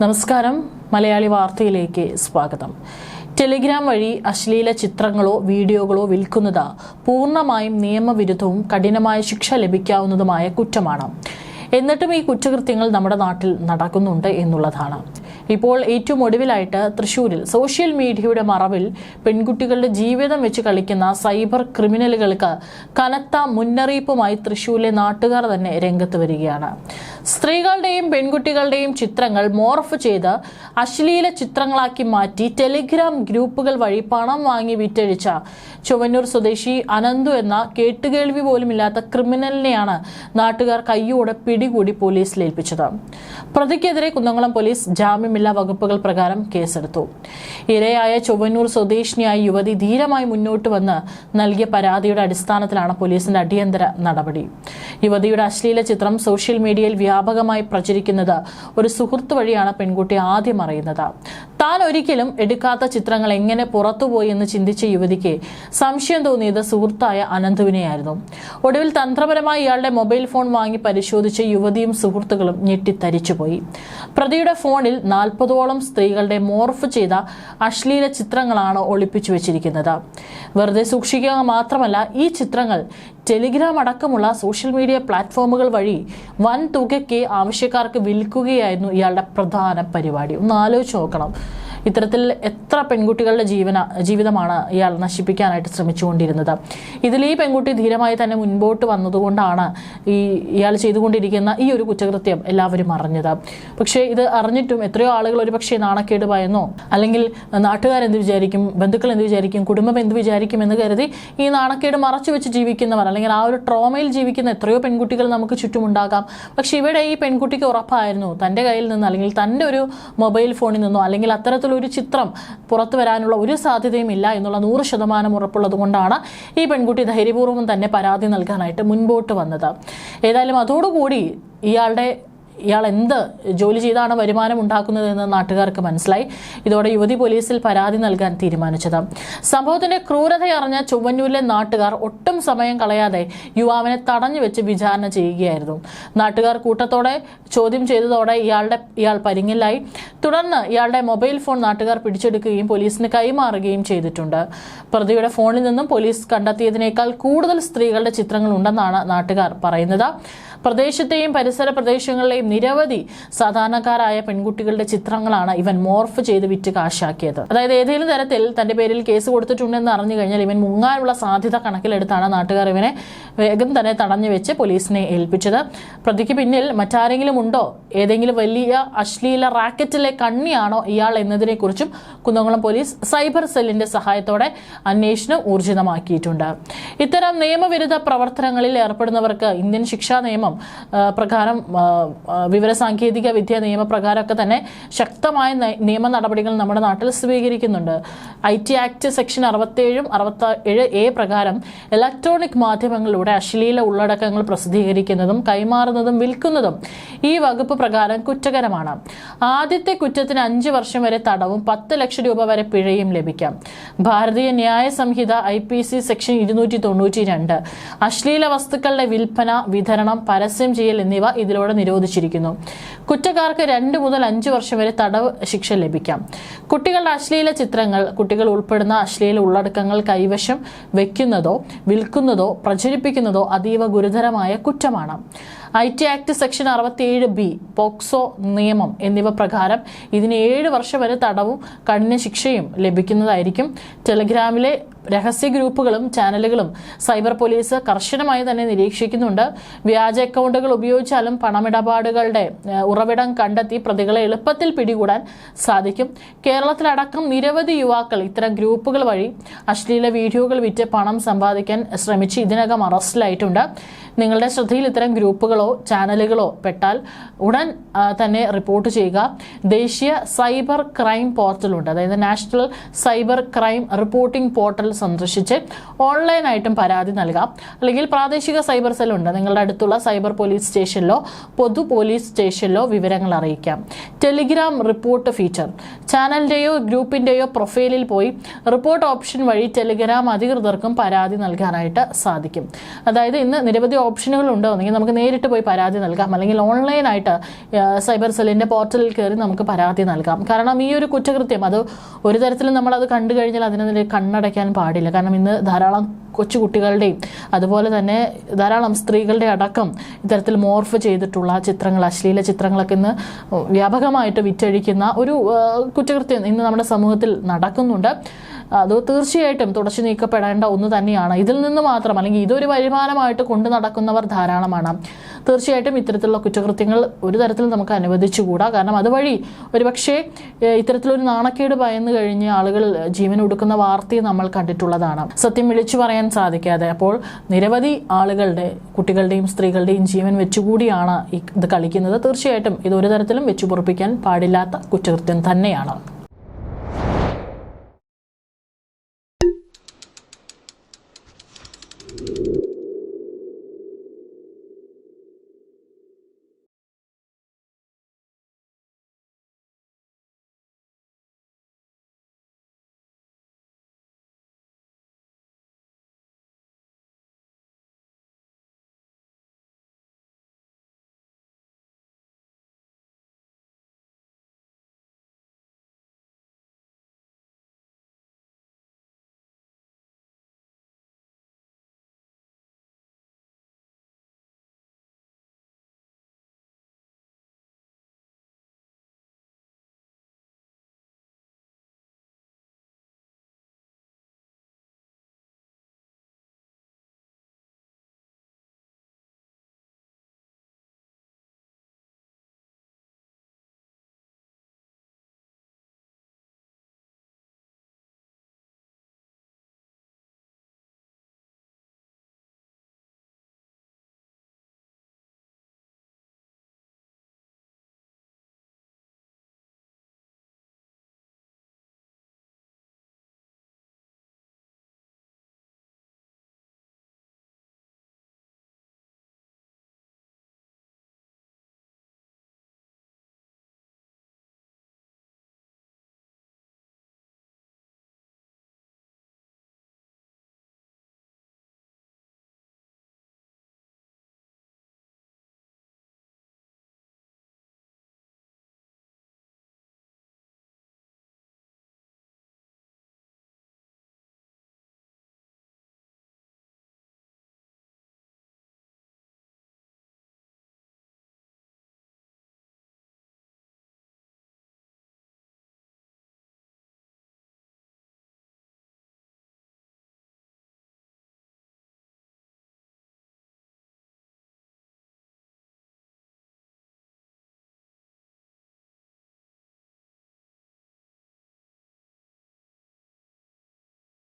നമസ്കാരം. മലയാളി വാർത്തയിലേക്ക് സ്വാഗതം. ടെലിഗ്രാം വഴി അശ്ലീല ചിത്രങ്ങളോ വീഡിയോകളോ വിൽക്കുന്നത് പൂർണ്ണമായും നിയമവിരുദ്ധവും കഠിനമായ ശിക്ഷ ലഭിക്കാവുന്നതുമായ കുറ്റമാണ്. എന്നിട്ടും ഈ കുറ്റകൃത്യങ്ങൾ നമ്മുടെ നാട്ടിൽ നടക്കുന്നുണ്ട് എന്നുള്ളതാണ്. ഇപ്പോൾ ഏറ്റവും ഒടുവിലായിട്ട് തൃശ്ശൂരിൽ സോഷ്യൽ മീഡിയയുടെ മറവിൽ പെൺകുട്ടികളുടെ ജീവിതം വെച്ച് കളിക്കുന്ന സൈബർ ക്രിമിനലുകൾക്ക് കനത്ത മുന്നറിയിപ്പുമായി തൃശ്ശൂരിലെ നാട്ടുകാർ തന്നെ രംഗത്ത് വരികയാണ്. സ്ത്രീകളുടെയും പെൺകുട്ടികളുടെയും ചിത്രങ്ങൾ മോർഫ് ചെയ്ത് അശ്ലീല ചിത്രങ്ങളാക്കി മാറ്റി ടെലിഗ്രാം ഗ്രൂപ്പുകൾ വഴി പണം വാങ്ങി വിറ്റഴിച്ച ചൊവ്വന്നൂർ സ്വദേശി അനന്തു എന്ന കേട്ടുകേൾവി പോലുമില്ലാത്ത ക്രിമിനലിനെയാണ് നാട്ടുകാർ കയ്യോടെ പിടികൂടി പോലീസിൽ ഏൽപ്പിച്ചത്. പ്രതിക്കെതിരെ കുന്നംകുളം പോലീസ് ജാമ്യമില്ലാ വകുപ്പുകൾ പ്രകാരം കേസെടുത്തു. ഇരയായ ചൊവ്വന്നൂർ സ്വദേശിനിയായ യുവതി ധീരമായി മുന്നോട്ട് വന്ന് നൽകിയ പരാതിയുടെ അടിസ്ഥാനത്തിലാണ് പോലീസിന്റെ അടിയന്തര നടപടി. യുവതിയുടെ അശ്ലീല ചിത്രം സോഷ്യൽ മീഡിയയിൽ വ്യാപകമായി പ്രചരിക്കുന്നത് ഒരു സുഹൃത്ത് വഴിയാണ് പെൺകുട്ടി ആദ്യം അറിയുന്നത്. താൻ ഒരിക്കലും എടുക്കാത്ത ചിത്രങ്ങൾ എങ്ങനെ പുറത്തുപോയി എന്ന് ചിന്തിച്ച യുവതിക്ക് സംശയം തോന്നിയത് സുഹൃത്തായ അനന്തുവിനെയായിരുന്നു. ഒടുവിൽ തന്ത്രപരമായി ഇയാളുടെ മൊബൈൽ ഫോൺ വാങ്ങി പരിശോധിച്ച യുവതിയും സുഹൃത്തുക്കളും ഞെട്ടിത്തരിച്ചുപോയി. പ്രതിയുടെ ഫോണിൽ 40ഓളം സ്ത്രീകളുടെ മോർഫ് ചെയ്ത അശ്ലീല ചിത്രങ്ങളാണ് ഒളിപ്പിച്ചു വെച്ചിരിക്കുന്നത്. വെറുതെ സൂക്ഷിക്കുക മാത്രമല്ല, ഈ ചിത്രങ്ങൾ ടെലിഗ്രാം അടക്കമുള്ള സോഷ്യൽ മീഡിയ പ്ലാറ്റ്ഫോമുകൾ വഴി വൻ തുകയ്ക്ക് ആവശ്യക്കാർക്ക് വിൽക്കുകയായിരുന്നു ഇയാളുടെ പ്രധാന പരിപാടി. ഒന്ന് ആലോചിച്ച് നോക്കണം. ഇത്തരത്തിൽ എത്ര പെൺകുട്ടികളുടെ ജീവിതമാണ് ഇയാൾ നശിപ്പിക്കാനായിട്ട് ശ്രമിച്ചുകൊണ്ടിരുന്നത്. ഇതിൽ ഈ പെൺകുട്ടി ധീരമായി തന്നെ മുൻപോട്ട് വന്നതുകൊണ്ടാണ് ഇയാൾ ചെയ്തുകൊണ്ടിരിക്കുന്ന ഈ ഒരു കുറ്റകൃത്യം എല്ലാവരും അറിഞ്ഞത്. പക്ഷേ ഇത് അറിഞ്ഞിട്ടും എത്രയോ ആളുകൾ ഒരുപക്ഷെ നാണക്കേട് ഭയന്നോ, അല്ലെങ്കിൽ നാട്ടുകാരെന്ത് വിചാരിക്കും, ബന്ധുക്കൾ എന്ത് വിചാരിക്കും, കുടുംബം എന്ത് വിചാരിക്കും എന്ന് കരുതി ഈ നാണക്കേട് മറച്ചു വെച്ച് ജീവിക്കുന്നവർ, അല്ലെങ്കിൽ ആ ഒരു ട്രോമയിൽ ജീവിക്കുന്ന എത്രയോ പെൺകുട്ടികൾ നമുക്ക് ചുറ്റുമുണ്ടാകാം. പക്ഷെ ഇവിടെ ഈ പെൺകുട്ടിക്ക് ഉറപ്പായിരുന്നു തൻ്റെ കയ്യിൽ നിന്ന്, അല്ലെങ്കിൽ തൻ്റെ ഒരു മൊബൈൽ ഫോണിൽ നിന്നോ, അല്ലെങ്കിൽ അത്തരത്തിലൊരു ചിത്രം പുറത്തു വരാനുള്ള ഒരു സാധ്യതയും ഇല്ല എന്നുള്ള 100% ഉറപ്പുള്ളത് കൊണ്ടാണ് ഈ പെൺകുട്ടി ധൈര്യപൂർവ്വം തന്നെ പരാതി നൽകാനായിട്ട് മുൻപോട്ട് വന്നത്. ഏതായാലും അതോടുകൂടി ഇയാൾ എന്ത് ജോലി ചെയ്താണ് വരുമാനം ഉണ്ടാക്കുന്നതെന്ന് നാട്ടുകാർക്ക് മനസ്സിലായി. ഇതോടെ യുവതി പോലീസിൽ പരാതി നൽകാൻ തീരുമാനിച്ചത്. സംഭവത്തിന്റെ ക്രൂരതയറിഞ്ഞ ചൊവ്വന്നൂരിലെ നാട്ടുകാർ ഒട്ടും സമയം കളയാതെ യുവാവിനെ തടഞ്ഞു വെച്ച് വിചാരണ ചെയ്യുകയായിരുന്നു. നാട്ടുകാർ കൂട്ടത്തോടെ ചോദ്യം ചെയ്തതോടെ ഇയാൾ പരിങ്ങില്ലായി. തുടർന്ന് ഇയാളുടെ മൊബൈൽ ഫോൺ നാട്ടുകാർ പിടിച്ചെടുക്കുകയും പോലീസിന് കൈമാറുകയും ചെയ്തിട്ടുണ്ട്. പ്രതിയുടെ ഫോണിൽ നിന്നും പോലീസ് കണ്ടെത്തിയതിനേക്കാൾ കൂടുതൽ സ്ത്രീകളുടെ ചിത്രങ്ങൾ ഉണ്ടെന്നാണ് നാട്ടുകാർ പറയുന്നത്. പ്രദേശത്തെയും പരിസര പ്രദേശങ്ങളിലെയും നിരവധി സാധാരണക്കാരായ പെൺകുട്ടികളുടെ ചിത്രങ്ങളാണ് ഇവൻ മോർഫ് ചെയ്ത് വിറ്റ് കാശാക്കിയത്. അതായത് ഏതെങ്കിലും തരത്തിൽ തന്റെ പേരിൽ കേസ് കൊടുത്തിട്ടുണ്ടെന്ന് അറിഞ്ഞു കഴിഞ്ഞാൽ ഇവൻ മുങ്ങാനുള്ള സാധ്യത കണക്കിലെടുത്താണ് നാട്ടുകാർ ഇവനെ വേഗം തന്നെ തടഞ്ഞു വെച്ച് പോലീസിനെ ഏൽപ്പിച്ചത്. പ്രതിക്ക് പിന്നിൽ മറ്റാരെങ്കിലും ഉണ്ടോ, ഏതെങ്കിലും വലിയ അശ്ലീല റാക്കറ്റിലെ കണ്ണിയാണോ ഇയാൾ എന്നതിനെ കുറിച്ചും കുന്നംകുളം പോലീസ് സൈബർ സെല്ലിന്റെ സഹായത്തോടെ അന്വേഷണം ഊർജിതമാക്കിയിട്ടുണ്ട്. ഇത്തരം നിയമവിരുദ്ധ പ്രവർത്തനങ്ങളിൽ ഏർപ്പെടുന്നവർക്ക് ഇന്ത്യൻ ശിക്ഷാ നിയമം പ്രകാരം, വിവരസാങ്കേതിക വിദ്യ നിയമപ്രകാരമൊക്കെ തന്നെ ശക്തമായ നിയമ നടപടികൾ നമ്മുടെ നാട്ടിൽ സ്വീകരിക്കുന്നുണ്ട്. IT ആക്ട് സെക്ഷൻ 67 67A പ്രകാരം ഇലക്ട്രോണിക് മാധ്യമങ്ങളിലൂടെ അശ്ലീല ഉള്ളടക്കങ്ങൾ പ്രസിദ്ധീകരിക്കുന്നതും കൈമാറുന്നതും വിൽക്കുന്നതും ഈ വകുപ്പ് പ്രകാരം കുറ്റകരമാണ്. ആദ്യത്തെ കുറ്റത്തിന് 5 വർഷം വരെ തടവും 10 ലക്ഷം രൂപ വരെ പിഴയും ലഭിക്കാം. ഭാരതീയ ന്യായ സംഹിത IPC സെക്ഷൻ 292 അശ്ലീല വസ്തുക്കളുടെ വിൽപ്പന, വിതരണം, പരസ്യം ചെയ്യൽ എന്നിവ ഇതിലൂടെ നിരോധിച്ചിരിക്കുന്നു. കുറ്റക്കാർക്ക് 2 മുതൽ 5 വർഷം വരെ തടവ് ശിക്ഷ ലഭിക്കാം. കുട്ടികളുടെ അശ്ലീല ചിത്രങ്ങൾ, കുട്ടികൾ ഉൾപ്പെടുന്ന അശ്ലീല ഉള്ളടക്കങ്ങൾ കൈവശം വെക്കുന്നതോ വിൽക്കുന്നതോ പ്രചരിപ്പിക്കുന്നതോ അതീവ ഗുരുതരമായ കുറ്റമാണ്. IT act section 67B, POCSO നിയമം എന്നിവ പ്രകാരം ഇതിന് 7 വർഷം വരെ തടവും കഠിന ശിക്ഷയും ലഭിക്കുന്നതായിരിക്കും. ടെലിഗ്രാമിലെ രഹസ്യ ഗ്രൂപ്പുകളും ചാനലുകളും സൈബർ പോലീസ് കർശനമായി തന്നെ നിരീക്ഷിക്കുന്നുണ്ട്. വ്യാജ അക്കൗണ്ടുകൾ ഉപയോഗിച്ചാലും പണമിടപാടുകളുടെ ഉറവിടം കണ്ടെത്തി പ്രതികളെ എളുപ്പത്തിൽ പിടികൂടാൻ സാധിക്കും. കേരളത്തിലടക്കം നിരവധി യുവാക്കൾ ഇത്തരം ഗ്രൂപ്പുകൾ വഴി അശ്ലീല വീഡിയോകൾ വിറ്റ് പണം സമ്പാദിക്കാൻ ശ്രമിച്ച് ഇതിനകം അറസ്റ്റിലായിട്ടുണ്ട്. നിങ്ങളുടെ ശ്രദ്ധയിൽ ഇത്തരം ഗ്രൂപ്പുകളോ ചാനലുകളോ പെട്ടാൽ ഉടൻ തന്നെ റിപ്പോർട്ട് ചെയ്യുക. ദേശീയ സൈബർ ക്രൈം പോർട്ടലുണ്ട്, അതായത് national cyber crime reporting portal സന്ദർശിച്ച് ഓൺലൈനായിട്ടും പരാതി നൽകാം. അല്ലെങ്കിൽ പ്രാദേശിക സൈബർ സെല്ലുണ്ട്, നിങ്ങളുടെ അടുത്തുള്ള സൈബർ പോലീസ് സ്റ്റേഷനിലോ പൊതു പോലീസ് സ്റ്റേഷനിലോ വിവരങ്ങൾ അറിയിക്കാം. Telegram report feature. ചാനലിന്റെയോ ഗ്രൂപ്പിന്റെയോ പ്രൊഫൈലിൽ പോയി റിപ്പോർട്ട് ഓപ്ഷൻ വഴി ടെലിഗ്രാം അധികൃതർക്കും പരാതി നൽകാനായിട്ട് സാധിക്കും. അതായത് ഇന്ന് നിരവധി ഓപ്ഷനുകൾ ഉണ്ട്. ഒന്നെങ്കിൽ നമുക്ക് നേരിട്ട് പോയി പരാതി നൽകാം, അല്ലെങ്കിൽ ഓൺലൈനായിട്ട് സൈബർ സെല്ലിന്റെ പോർട്ടലിൽ കയറി നമുക്ക് പരാതി നൽകാം. കാരണം ഈ ഒരു കുറ്റകൃത്യം അത് ഒരു തരത്തിലും നമ്മളത് കണ്ടു കഴിഞ്ഞാൽ അതിനെതിരെ കണ്ണടയ്ക്കാൻ പാടില്ല. കാരണം ഇന്ന് ധാരാളം കൊച്ചുകുട്ടികളുടെയും അതുപോലെ തന്നെ ധാരാളം സ്ത്രീകളുടെ അടക്കം ഇത്തരത്തിൽ മോർഫ് ചെയ്തിട്ടുള്ള ചിത്രങ്ങൾ, അശ്ലീല ചിത്രങ്ങളൊക്കെ ഇന്ന് വ്യാപകമായിട്ട് വിറ്റഴിക്കുന്ന ഒരു കുറ്റകൃത്യം ഇന്ന് നമ്മുടെ സമൂഹത്തിൽ നടക്കുന്നുണ്ട്. അത് തീർച്ചയായിട്ടും തുടച്ചു നീക്കപ്പെടേണ്ട ഒന്ന് തന്നെയാണ്. ഇതിൽ നിന്ന് മാത്രം അല്ലെങ്കിൽ ഇതൊരു വരുമാനമായിട്ട് കൊണ്ടു നടക്കുന്നവർ ധാരാളമാണ്. തീർച്ചയായിട്ടും ഇത്തരത്തിലുള്ള കുറ്റകൃത്യങ്ങൾ ഒരു തരത്തിലും നമുക്ക് അനുവദിച്ചുകൂടാ. കാരണം അതുവഴി ഒരുപക്ഷെ ഇത്തരത്തിലൊരു നാണക്കേട് ഭയന്ന് കഴിഞ്ഞ് ആളുകൾ ജീവൻ ഒടുക്കുന്ന വാർത്തയും നമ്മൾ കണ്ടിട്ടുള്ളതാണ്. സത്യം വിളിച്ചു പറയാൻ സാധിക്കാതെ അപ്പോൾ നിരവധി ആളുകളുടെ, കുട്ടികളുടെയും സ്ത്രീകളുടെയും ജീവൻ വെച്ചുകൂടിയാണ് ഇത് കളിക്കുന്നത്. തീർച്ചയായിട്ടും ഇതൊരു തരത്തിലും വെച്ചു പൊറുപ്പിക്കാൻ പാടില്ലാത്ത കുറ്റകൃത്യം തന്നെയാണ്.